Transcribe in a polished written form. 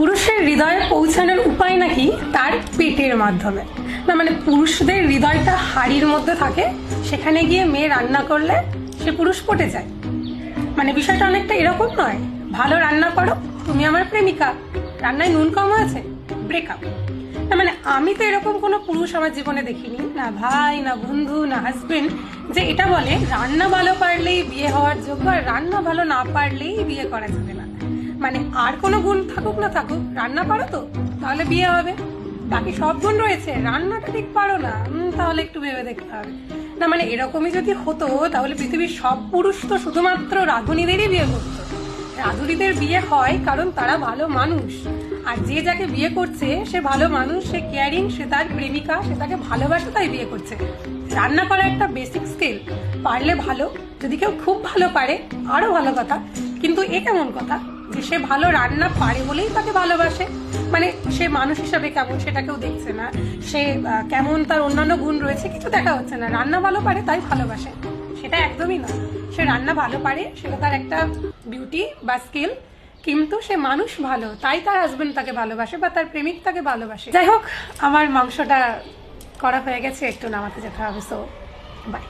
পুরুষের হৃদয়ে পৌঁছানোর উপায় নাকি তার পেটের মাধ্যমে। না মানে পুরুষদের হৃদয়টা হাড়ির মধ্যে থাকে, সেখানে গিয়ে মেয়ে রান্না করলে সে পুরুষ পটে যায়। মানে বিষয়টা অনেকটা এরকম নয়, ভালো রান্না করো, তুমি আমার প্রেমিকা, রান্নায় নুন কম আছে, ব্রেকআপ। না মানে আমি তো এরকম কোনো পুরুষ আমার জীবনে দেখিনি, না ভাই, না বন্ধু, না হাজবেন্ড, যে এটা বলে রান্না ভালো পারলেই বিয়ে হওয়ার যোগ্য, আর রান্না ভালো না পারলেই বিয়ে করা যাবে না। মানে আর কোনো গুণ থাকুক না থাকুক, রান্না পারো তো তাহলে বিয়ে হবে, বাকি সব গুণ রয়েছে, রান্নাটা ঠিক পারো না, তাহলে একটু ভেবে দেখতে হবে। না মানে এরকমই যদি হতো তাহলে পৃথিবীর সব পুরুষ তো শুধুমাত্র রাঁধুনিদেরই বিয়ে করতো। রাঁধুনিদের বিয়ে হয় কারণ তারা ভালো মানুষ, আর যে যাকে বিয়ে করছে সে ভালো মানুষ, সে কেয়ারিং, সে তার প্রেমিকা, সে তাকে ভালোবাসে তাই বিয়ে করছে। রান্না করা একটা বেসিক স্কিল, পারলে ভালো, যদি কেউ খুব ভালো পারে আরো ভালো কথা, কিন্তু এ কেমন কথা যে সে ভালো রান্না পারে বলেই তাকে ভালোবাসে? মানে সে মানুষ হিসাবে কেমন সেটা কেউ দেখছে না, সে কেমন তার অন্যান্য গুণ রয়েছে কিছু দেখা হচ্ছে না, রান্না ভালো পারে তাই ভালোবাসে, সেটা একদমই না। সে রান্না ভালো পারে, সেটা তার একটা বিউটি বা স্কিল, কিন্তু সে মানুষ ভালো তাই তার হাজবেন্ড তাকে ভালোবাসে বা তার প্রেমিক তাকে ভালোবাসে। যাই হোক, আমার মাংসটা করা হয়ে গেছে, একটু নামাতে যেতে হবে, সো বাই।